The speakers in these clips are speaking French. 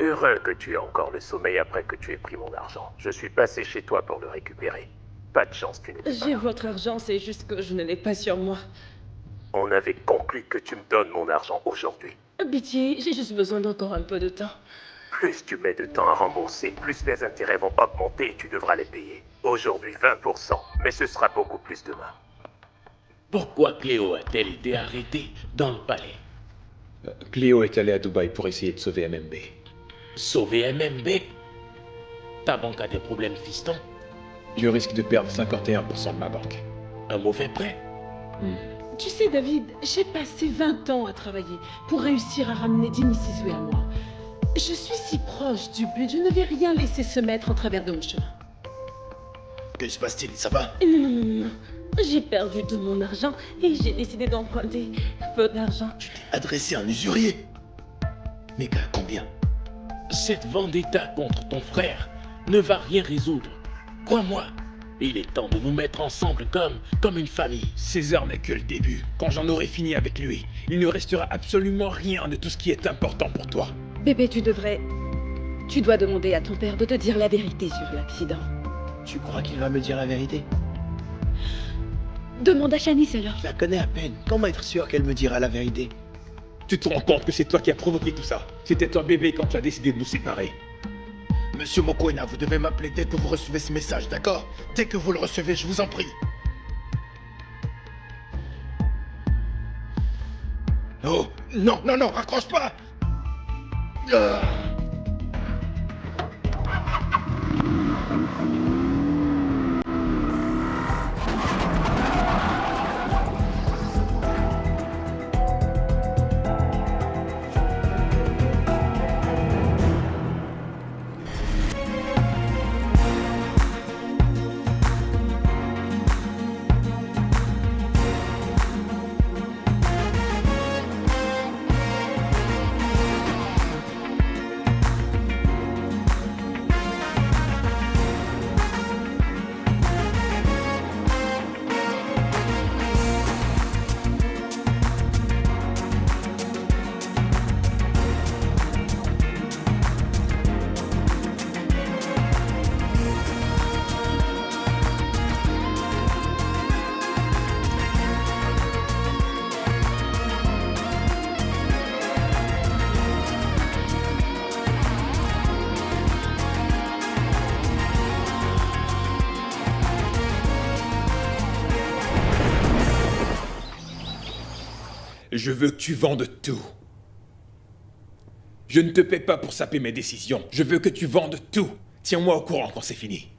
Heureux que tu aies encore le sommeil après que tu aies pris mon argent. Je suis passé chez toi pour le récupérer. Pas de chance, tu n'étais pas J'ai là. votre argent, c'est juste que je ne l'ai pas sur moi. On avait conclu que tu me donnes mon argent aujourd'hui. Pitié, j'ai juste besoin d'encore un peu de temps. Plus tu mets de temps à rembourser, plus les intérêts vont augmenter et tu devras les payer. Aujourd'hui 20%, mais ce sera beaucoup plus demain. Pourquoi Cléo a-t-elle été arrêtée dans le palais? Cléo est allée à Dubaï pour essayer de sauver MMB. Sauver MMB? Ta banque a des problèmes, fiston? Je risque de perdre 51% de ma banque. Un mauvais prêt? Tu sais, David, j'ai passé 20 ans à travailler pour réussir à ramener Dini Sizwe à moi. Je suis si proche du but, je ne vais rien laisser se mettre en travers de mon chemin. Que se passe-t-il? Ça va? Non, non, non, non. J'ai perdu tout mon argent et j'ai décidé d'emprunter peu d'argent. Tu t'es adressé à un usurier? Mais qu'à combien? Cette vendetta contre ton frère ne va rien résoudre. Crois-moi, il est temps de nous mettre ensemble comme une famille. César n'est que le début. Quand j'en aurai fini avec lui, il ne restera absolument rien de tout ce qui est important pour toi. Bébé, tu dois demander à ton père de te dire la vérité sur l'accident. Tu crois qu'il va me dire la vérité? Demande à Shanice alors. Je la connais à peine. Comment être sûr qu'elle me dira la vérité? Tu te rends compte que c'est toi qui as provoqué tout ça? C'était toi bébé quand tu as décidé de nous séparer. Monsieur Mokoena, vous devez m'appeler dès que vous recevez ce message, d'accord? Dès que vous le recevez, je vous en prie. Oh, non, non, non, raccroche pas! Ah. Je veux que tu vendes tout. Je ne te paie pas pour saper mes décisions. Je veux que tu vendes tout. Tiens-moi au courant quand c'est fini.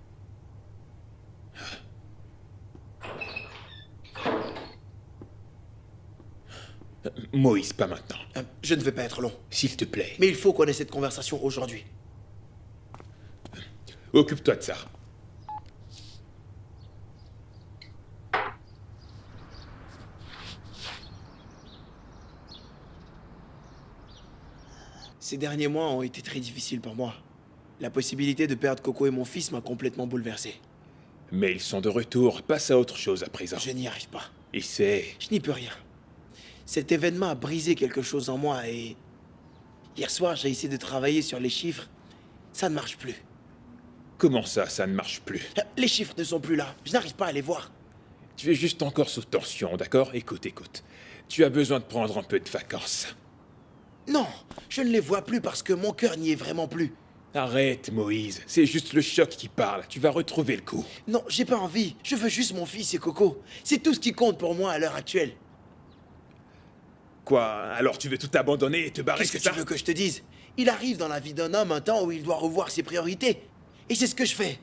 Moïse, pas maintenant. Je ne vais pas être long. S'il te plaît. Mais il faut qu'on ait cette conversation aujourd'hui. Occupe-toi de ça. Ces derniers mois ont été très difficiles pour moi. La possibilité de perdre Coco et mon fils m'a complètement bouleversé. Mais ils sont de retour. Passe à autre chose à présent. Je n'y arrive pas. Et c'est... Je n'y peux rien. Cet événement a brisé quelque chose en moi et... Hier soir, j'ai essayé de travailler sur les chiffres. Ça ne marche plus. Comment ça ne marche plus? Les chiffres ne sont plus là. Je n'arrive pas à les voir. Tu es juste encore sous tension, d'accord? Écoute. Tu as besoin de prendre un peu de vacances. Non, je ne les vois plus parce que mon cœur n'y est vraiment plus. Arrête, Moïse. C'est juste le choc qui parle. Tu vas retrouver le coup. Non, j'ai pas envie. Je veux juste mon fils et Coco. C'est tout ce qui compte pour moi à l'heure actuelle. Quoi? Alors tu veux tout abandonner et te barrer, Qu'est-ce c'est que ça? tu veux que je te dise? Il arrive dans la vie d'un homme un temps où il doit revoir ses priorités. Et c'est ce que je fais.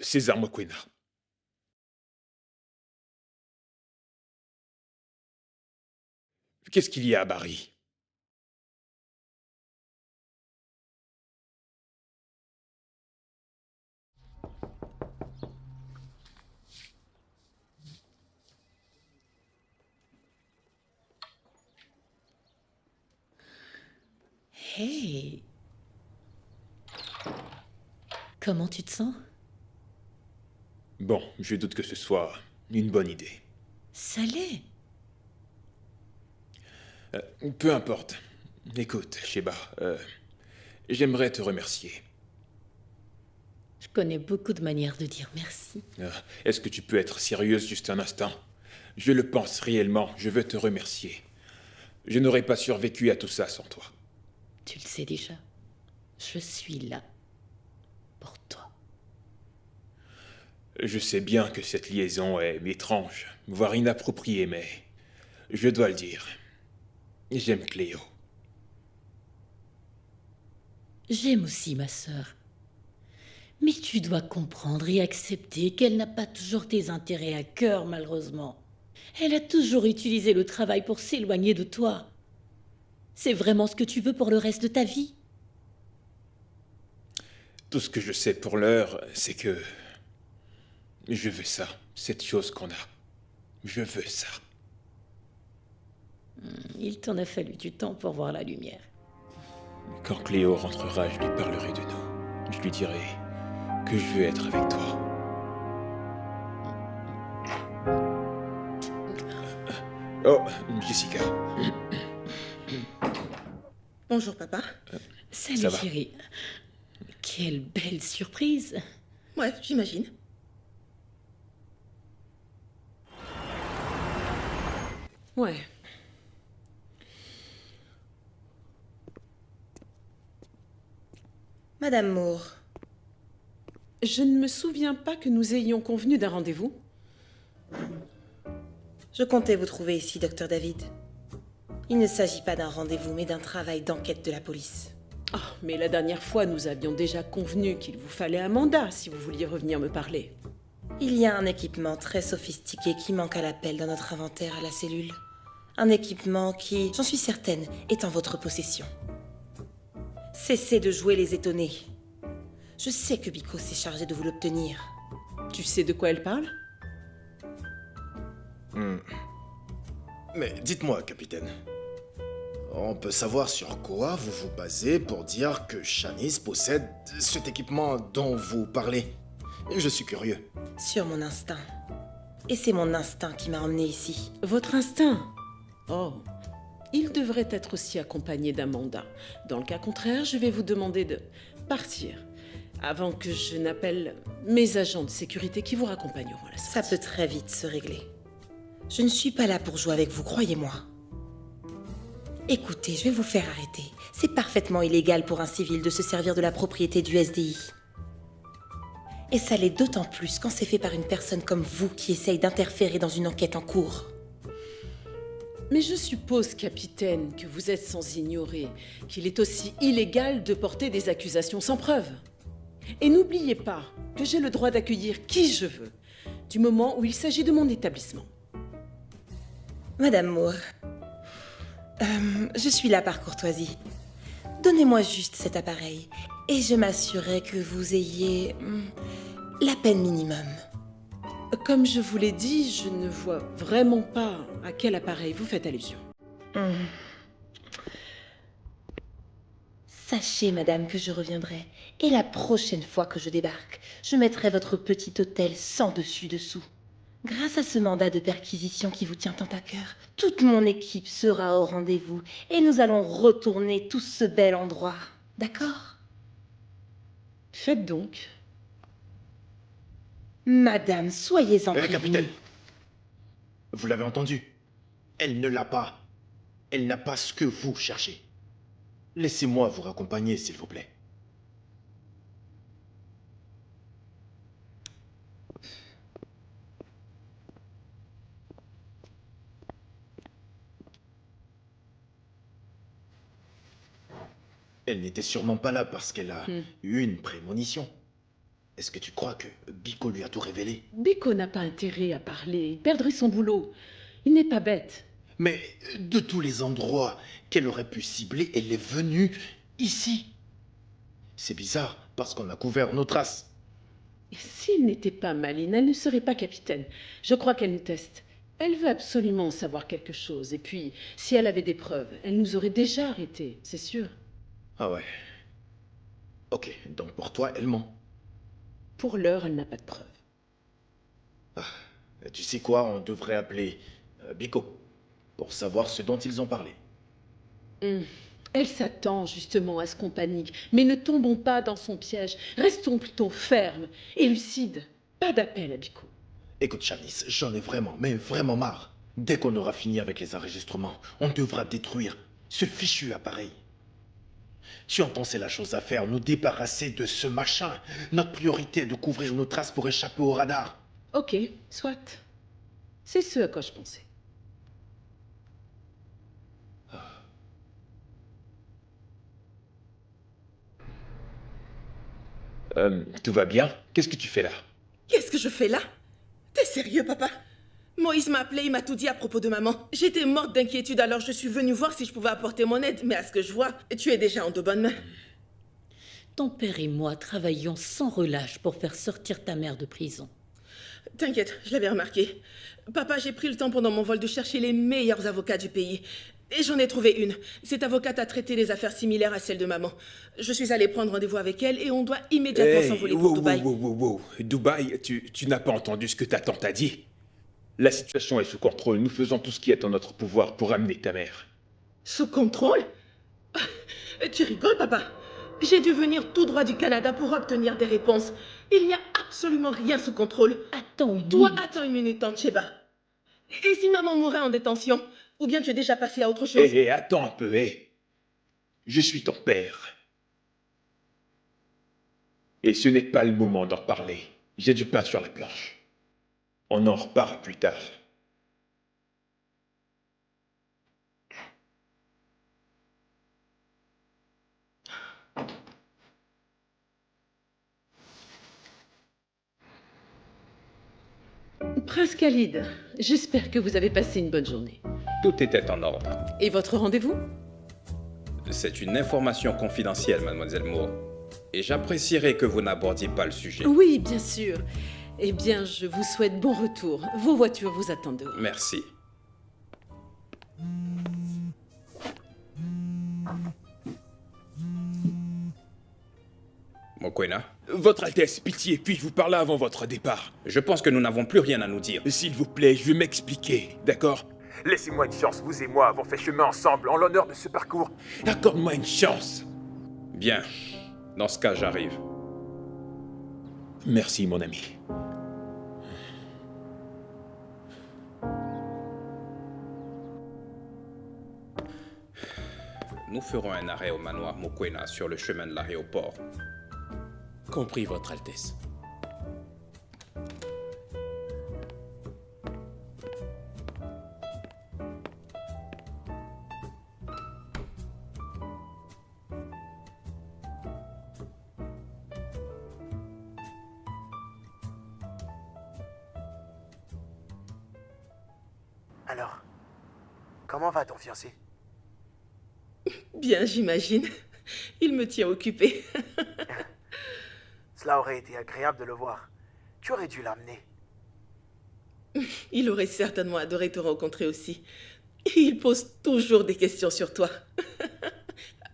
César Mokoena. Qu'est-ce qu'il y a à Barry? Hey. Comment tu te sens? Bon, je doute que ce soit une bonne idée. Ça l'est. Peu importe. Écoute, Sheba, j'aimerais te remercier. Je connais beaucoup de manières de dire merci. Est-ce que tu peux être sérieuse juste un instant? Je le pense réellement, je veux te remercier. Je n'aurais pas survécu à tout ça sans toi. Tu le sais déjà. Je suis là. Pour toi. Je sais bien que cette liaison est étrange, voire inappropriée, mais je dois le dire. J'aime Cléo. J'aime aussi ma sœur. Mais tu dois comprendre et accepter qu'elle n'a pas toujours tes intérêts à cœur, malheureusement. Elle a toujours utilisé le travail pour s'éloigner de toi. C'est vraiment ce que tu veux pour le reste de ta vie? Tout ce que je sais pour l'heure, c'est que je veux ça, cette chose qu'on a. Je veux ça. Il t'en a fallu du temps pour voir la lumière. Quand Cléo rentrera, je lui parlerai de nous. Je lui dirai que je veux être avec toi. Oh, Jessica. Bonjour, papa. Salut, ça va? chérie. Quelle belle surprise. Ouais, j'imagine. Ouais. Madame Moore, Je ne me souviens pas que nous ayons convenu d'un rendez-vous. je comptais vous trouver ici, docteur David. Il ne s'agit pas d'un rendez-vous, mais d'un travail d'enquête de la police. Ah, mais la dernière fois, nous avions déjà convenu qu'il vous fallait un mandat si vous vouliez revenir me parler. Il y a un équipement très sophistiqué qui manque à l'appel dans notre inventaire à la cellule. Un équipement qui, j'en suis certaine, est en votre possession. Cessez de jouer les étonnés. Je sais que Biko s'est chargé de vous l'obtenir. Tu sais de quoi elle parle? Mais dites-moi, capitaine. On peut savoir sur quoi vous vous basez pour dire que Shanice possède cet équipement dont vous parlez. Je suis curieux. Sur mon instinct. Et c'est mon instinct qui m'a emmené ici. Votre instinct? Oh, il devrait être aussi accompagné d'un mandat. Dans le cas contraire, je vais vous demander de partir avant que je n'appelle mes agents de sécurité qui vous raccompagneront à la sortie. Ça peut très vite se régler. Je ne suis pas là pour jouer avec vous, croyez-moi. Écoutez, je vais vous faire arrêter. C'est parfaitement illégal pour un civil de se servir de la propriété du SDI. Et ça l'est d'autant plus quand c'est fait par une personne comme vous qui essaye d'interférer dans une enquête en cours. Mais je suppose, capitaine, que vous êtes sans ignorer qu'il est aussi illégal de porter des accusations sans preuve. Et n'oubliez pas que j'ai le droit d'accueillir qui je veux, du moment où il s'agit de mon établissement. Madame Moore, je suis là par courtoisie. Donnez-moi juste cet appareil et je m'assurerai que vous ayez la peine minimum. Comme je vous l'ai dit, je ne vois vraiment pas à quel appareil vous faites allusion. Sachez, madame, que je reviendrai. Et la prochaine fois que je débarque, je mettrai votre petit hôtel sans dessus-dessous. Grâce à ce mandat de perquisition qui vous tient tant à cœur, toute mon équipe sera au rendez-vous et nous allons retourner tout ce bel endroit. D'accord? Faites donc. Madame, soyez-en prévenue. Capitaine, vous l'avez entendu. Elle ne l'a pas. Elle n'a pas ce que vous cherchez. Laissez-moi vous raccompagner, s'il vous plaît. Elle n'était sûrement pas là parce qu'elle a eu une prémonition. Est-ce que tu crois que Biko lui a tout révélé? Biko n'a pas intérêt à parler, il perdrait son boulot. Il n'est pas bête. Mais de tous les endroits qu'elle aurait pu cibler, elle est venue ici. C'est bizarre, parce qu'on a couvert nos traces. Et s'il n'était pas maline, elle ne serait pas capitaine. Je crois qu'elle nous teste. Elle veut absolument savoir quelque chose. Et puis, si elle avait des preuves, elle nous aurait déjà arrêtés, c'est sûr. Ah ouais. Ok, donc pour toi, elle ment. Pour l'heure, elle n'a pas de preuves. Tu sais quoi, on devrait appeler Biko pour savoir ce dont ils ont parlé. Elle s'attend justement à ce qu'on panique, mais ne tombons pas dans son piège. Restons plutôt fermes et lucides. Pas d'appel à Biko. Écoute, Shanice, j'en ai vraiment, mais vraiment marre. Dès qu'on aura fini avec les enregistrements, on devra détruire ce fichu appareil. Si on pensait la chose à faire, nous débarrasser de ce machin, notre priorité est de couvrir nos traces pour échapper au radar. Ok, soit. C'est ce à quoi je pensais. Tout va bien? Qu'est-ce que tu fais là? Qu'est-ce que je fais là? T'es sérieux, papa? Moïse m'a appelé, il m'a tout dit à propos de maman. J'étais morte d'inquiétude, alors je suis venue voir si je pouvais apporter mon aide. Mais à ce que je vois, tu es déjà en de bonnes mains. Ton père et moi travaillions sans relâche pour faire sortir ta mère de prison. T'inquiète, je l'avais remarqué. Papa, j'ai pris le temps pendant mon vol de chercher les meilleurs avocats du pays. Et j'en ai trouvé une. Cette avocate a traité des affaires similaires à celles de maman. Je suis allée prendre rendez-vous avec elle et on doit immédiatement s'envoler pour Dubaï. Wow. Dubaï, tu n'as pas entendu ce que ta tante a dit? La situation est sous contrôle. Nous faisons tout ce qui est en notre pouvoir pour amener ta mère. Sous contrôle? Tu rigoles, papa? J'ai dû venir tout droit du Canada pour obtenir des réponses. Il n'y a absolument rien sous contrôle. Attends, Toi, attends une minute, Tante Sheba. Et si maman mourait en détention? Ou bien tu es déjà passé à autre chose? Attends un peu, Je suis ton père. Et ce n'est pas le moment d'en parler. J'ai du pain sur la planche. On en reparle plus tard. Prince Khalid, j'espère que vous avez passé une bonne journée. Tout était en ordre. Et votre rendez-vous? C'est une information confidentielle, mademoiselle Moore. Et j'apprécierais que vous n'abordiez pas le sujet. Oui, bien sûr. Eh bien, je vous souhaite bon retour. Vos voitures vous attendent dehors. Merci. Mokwena, Votre Altesse, pitié, puis-je vous parler avant votre départ? je pense que nous n'avons plus rien à nous dire. S'il vous plaît, je veux m'expliquer, d'accord? Laissez-moi une chance, vous et moi avons fait chemin ensemble en l'honneur de ce parcours. Accorde-moi une chance. Bien. Dans ce cas, j'arrive. Merci, mon ami. Nous ferons un arrêt au manoir Mokwena sur le chemin de l'aéroport. Compris, Votre Altesse. Alors, comment va ton fiancé? Bien, j'imagine. Il me tient occupé. Cela aurait été agréable de le voir. Tu aurais dû l'amener. Il aurait certainement adoré te rencontrer aussi. Il pose toujours des questions sur toi.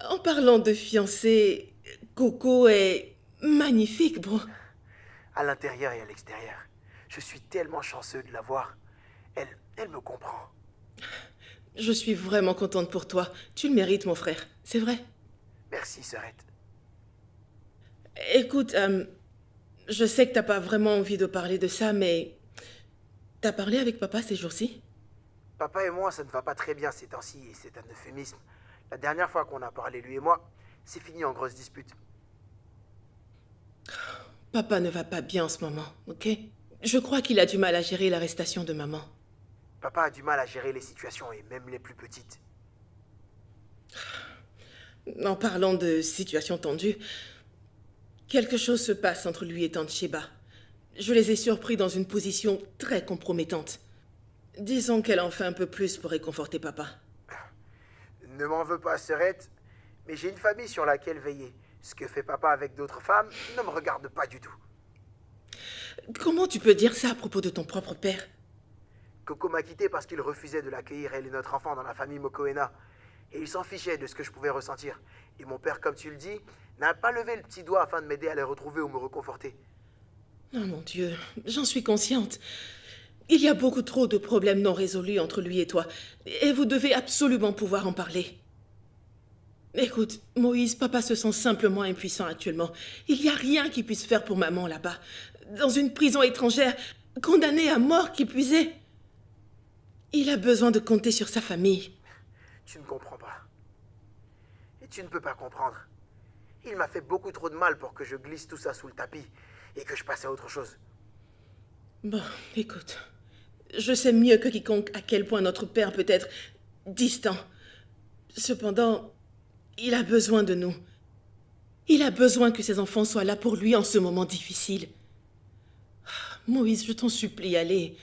En parlant de fiancé, Coco est magnifique, bro. À l'intérieur et à l'extérieur. Je suis tellement chanceux de la voir. Elle me comprend. Je suis vraiment contente pour toi. Tu le mérites, mon frère. C'est vrai. Merci, sœurette. Écoute, je sais que t'as pas vraiment envie de parler de ça, mais... T'as parlé avec papa ces jours-ci? Papa et moi, ça ne va pas très bien ces temps-ci, et c'est un euphémisme. La dernière fois qu'on a parlé, lui et moi, c'est fini en grosse dispute. Papa ne va pas bien en ce moment, ok? Je crois qu'il a du mal à gérer l'arrestation de maman. Papa a du mal à gérer les situations, et même les plus petites. En parlant de situation tendue, quelque chose se passe entre lui et Tante Sheba. Je les ai surpris dans une position très compromettante. Disons qu'elle en fait un peu plus pour réconforter papa. Ne m'en veux pas, sœurette, mais j'ai une famille sur laquelle veiller. Ce que fait papa avec d'autres femmes ne me regarde pas du tout. Comment tu peux dire ça à propos de ton propre père? Coco m'a quitté parce qu'il refusait de l'accueillir, elle et notre enfant, dans la famille Mokoena. Et il s'en fichait de ce que je pouvais ressentir. Et mon père, comme tu le dis, n'a pas levé le petit doigt afin de m'aider à les retrouver ou me reconforter. Oh mon Dieu, j'en suis consciente. Il y a beaucoup trop de problèmes non résolus entre lui et toi, et vous devez absolument pouvoir en parler. Écoute, Moïse, papa se sent simplement impuissant actuellement. Il n'y a rien qu'il puisse faire pour maman là-bas, dans une prison étrangère, condamnée à mort qui plus est. Il a besoin de compter sur sa famille. Tu ne comprends pas. Et tu ne peux pas comprendre. Il m'a fait beaucoup trop de mal pour que je glisse tout ça sous le tapis et que je passe à autre chose. Bon, écoute, je sais mieux que quiconque à quel point notre père peut être distant. Cependant, il a besoin de nous. Il a besoin que ses enfants soient là pour lui en ce moment difficile. Moïse, je t'en supplie, allez.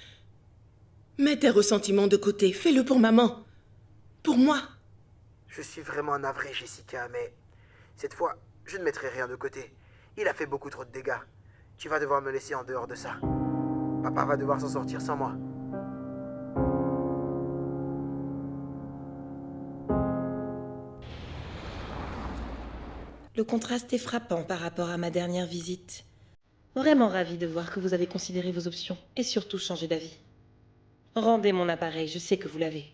Mets tes ressentiments de côté, fais-le pour maman. Pour moi. Je suis vraiment navré, Jessica, mais cette fois, je ne mettrai rien de côté. Il a fait beaucoup trop de dégâts. Tu vas devoir me laisser en dehors de ça. Papa va devoir s'en sortir sans moi. Le contraste est frappant par rapport à ma dernière visite. Vraiment ravie de voir que vous avez considéré vos options et surtout changé d'avis. Rendez mon appareil, je sais que vous l'avez.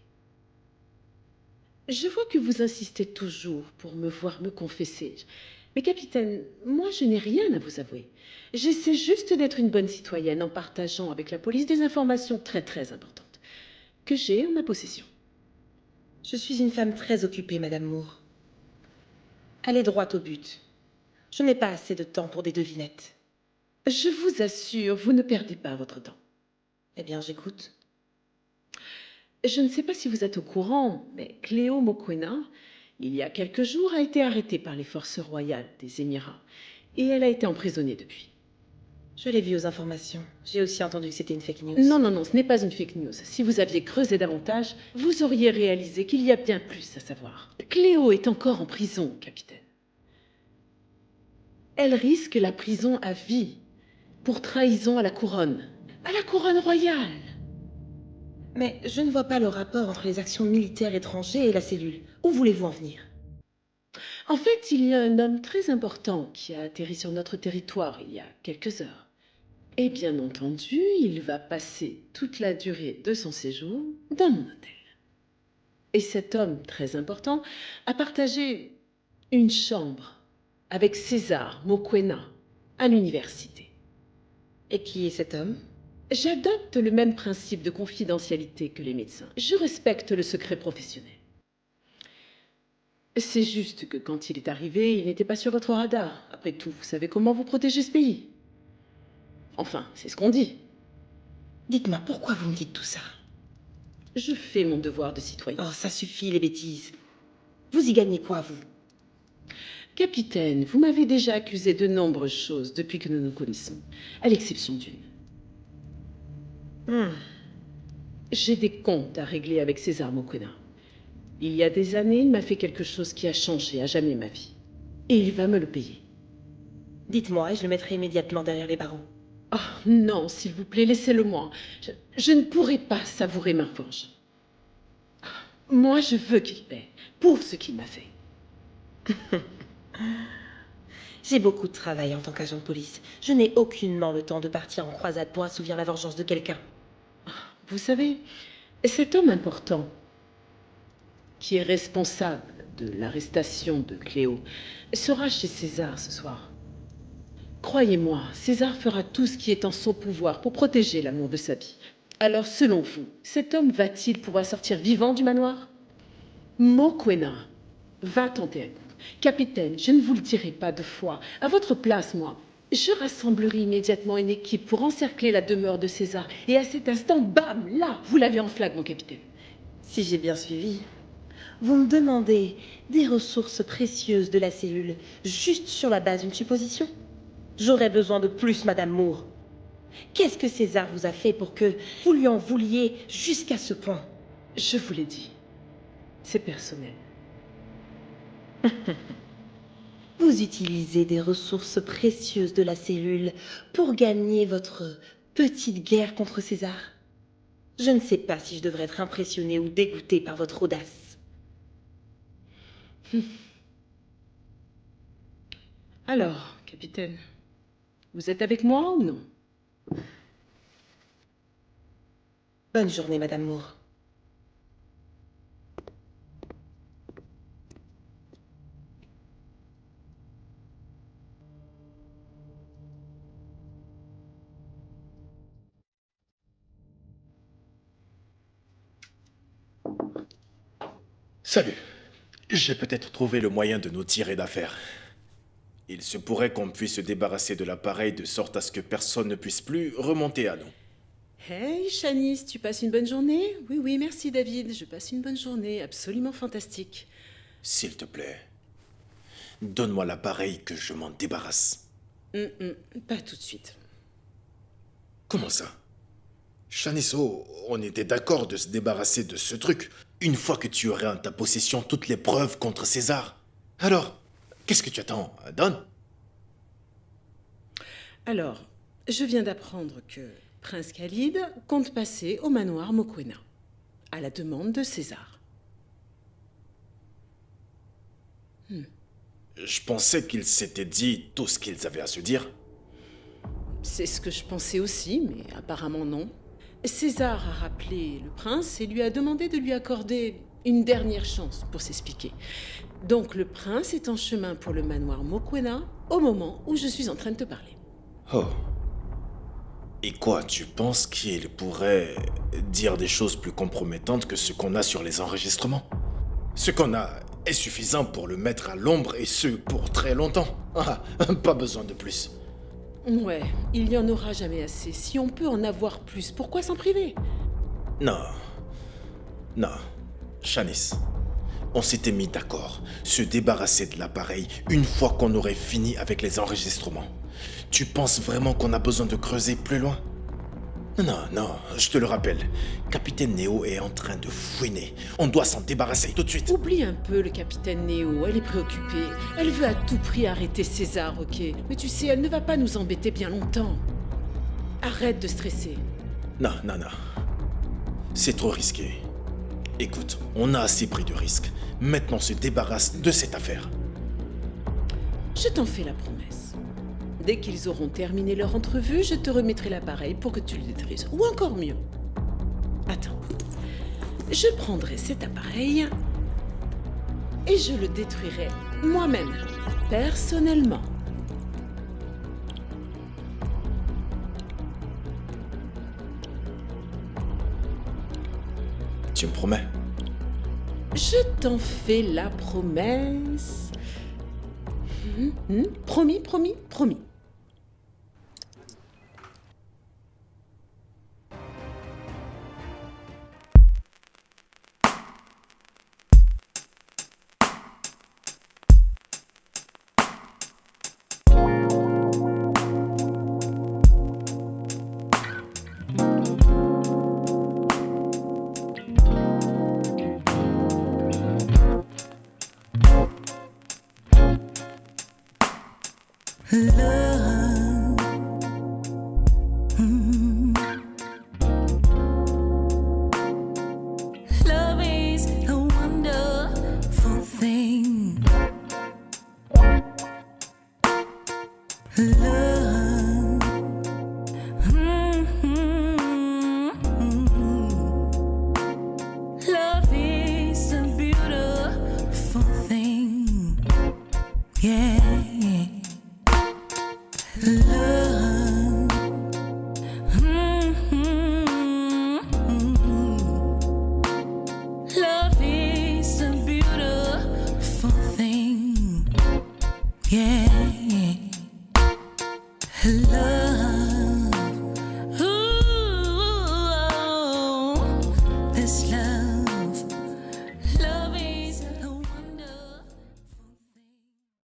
Je vois que vous insistez toujours pour me voir me confesser. Mais capitaine, moi je n'ai rien à vous avouer. J'essaie juste d'être une bonne citoyenne en partageant avec la police des informations très importantes que j'ai en ma possession. Je suis une femme très occupée, Madame Moore. Allez droit au but. Je n'ai pas assez de temps pour des devinettes. Je vous assure, vous ne perdez pas votre temps. Eh bien, j'écoute. Je ne sais pas si vous êtes au courant, mais Cléo Mokoena, il y a quelques jours, a été arrêtée par les forces royales des Émirats. Et elle a été emprisonnée depuis. Je l'ai vu aux informations. J'ai aussi entendu que c'était une fake news. Non, ce n'est pas une fake news. Si vous aviez creusé davantage, vous auriez réalisé qu'il y a bien plus à savoir. Cléo est encore en prison, capitaine. Elle risque la prison à vie pour trahison à la couronne royale. Mais je ne vois pas le rapport entre les actions militaires étrangères et la cellule. Où voulez-vous en venir? En fait, il y a un homme très important qui a atterri sur notre territoire il y a quelques heures. Et bien entendu, il va passer toute la durée de son séjour dans mon hôtel. Et cet homme très important a partagé une chambre avec César Mokoena à l'université. Et qui est cet homme? J'adopte le même principe de confidentialité que les médecins. Je respecte le secret professionnel. C'est juste que quand il est arrivé, il n'était pas sur votre radar. Après tout, vous savez comment vous protéger ce pays. Enfin, c'est ce qu'on dit. Dites-moi, pourquoi vous me dites tout ça? Je fais mon devoir de citoyen. Oh, ça suffit, les bêtises. Vous y gagnez quoi, vous? Capitaine, vous m'avez déjà accusé de nombreuses choses depuis que nous nous connaissons, à l'exception d'une. J'ai des comptes à régler avec César Mokoena. Il y a des années, il m'a fait quelque chose qui a changé à jamais ma vie. Et il va me le payer. Dites-moi et je le mettrai immédiatement derrière les barreaux. Oh non, s'il vous plaît, laissez-le-moi. Je ne pourrai pas savourer ma revanche. Moi, je veux qu'il paie pour ce qu'il m'a fait. J'ai beaucoup de travail en tant qu'agent de police. Je n'ai aucunement le temps de partir en croisade pour assouvir la vengeance de quelqu'un. Vous savez, cet homme important, qui est responsable de l'arrestation de Cléo, sera chez César ce soir. Croyez-moi, César fera tout ce qui est en son pouvoir pour protéger l'amour de sa vie. Alors, selon vous, cet homme va-t-il pouvoir sortir vivant du manoir? Mokoena va tenter un coup. Capitaine, je ne vous le dirai pas 2 fois. À votre place, moi, je rassemblerai immédiatement une équipe pour encercler la demeure de César. Et à cet instant, bam, là, vous l'avez en flag, mon capitaine. Si j'ai bien suivi, vous me demandez des ressources précieuses de la cellule juste sur la base d'une supposition? J'aurais besoin de plus, Madame Moore. Qu'est-ce que César vous a fait pour que vous lui en vouliez jusqu'à ce point? Je vous l'ai dit, c'est personnel. Vous utilisez des ressources précieuses de la cellule pour gagner votre petite guerre contre César. Je ne sais pas si je devrais être impressionnée ou dégoûtée par votre audace. Alors, capitaine, vous êtes avec moi ou non? Bonne journée, Madame Moore. Salut. J'ai peut-être trouvé le moyen de nous tirer d'affaire. Il se pourrait qu'on puisse se débarrasser de l'appareil de sorte à ce que personne ne puisse plus remonter à nous. Hey, Shanice, tu passes une bonne journée? Oui, oui, merci David, je passe une bonne journée, absolument fantastique. S'il te plaît, donne-moi l'appareil que je m'en débarrasse. Pas tout de suite. Comment ça? Shaniso, on était d'accord de se débarrasser de ce truc une fois que tu aurais en ta possession toutes les preuves contre César. Alors, qu'est-ce que tu attends? Donne. Alors, je viens d'apprendre que Prince Khalid compte passer au manoir Mokwena, à la demande de César. Je pensais qu'ils s'étaient dit tout ce qu'ils avaient à se dire. C'est ce que je pensais aussi, mais apparemment non. César a rappelé le prince et lui a demandé de lui accorder une dernière chance pour s'expliquer. Donc le prince est en chemin pour le manoir Mokwena au moment où je suis en train de te parler. Oh. Et quoi, tu penses qu'il pourrait dire des choses plus compromettantes que ce qu'on a sur les enregistrements? Ce qu'on a est suffisant pour le mettre à l'ombre et ce pour très longtemps. Ah, pas besoin de plus. Ouais, il n'y en aura jamais assez. Si on peut en avoir plus, pourquoi s'en priver? Non. Non. Shanice, on s'était mis d'accord. Se débarrasser de l'appareil une fois qu'on aurait fini avec les enregistrements. Tu penses vraiment qu'on a besoin de creuser plus loin? Non, je te le rappelle. Capitaine Neo est en train de fouiner. On doit s'en débarrasser tout de suite. Oublie un peu le capitaine Neo, elle est préoccupée. Elle veut à tout prix arrêter César, ok? Mais tu sais, elle ne va pas nous embêter bien longtemps. Arrête de stresser. Non. C'est trop risqué. Écoute, on a assez pris de risques. Maintenant, on se débarrasse de cette affaire. Je t'en fais la promesse. Dès qu'ils auront terminé leur entrevue, je te remettrai l'appareil pour que tu le détruises. Ou encore mieux. Attends. Je prendrai cet appareil et je le détruirai moi-même, personnellement. Tu me promets? Je t'en fais la promesse. Promis. Love is a wonderful thing. Love, love is a beautiful thing. Yeah. Love, love is a beautiful thing. Yeah. Love.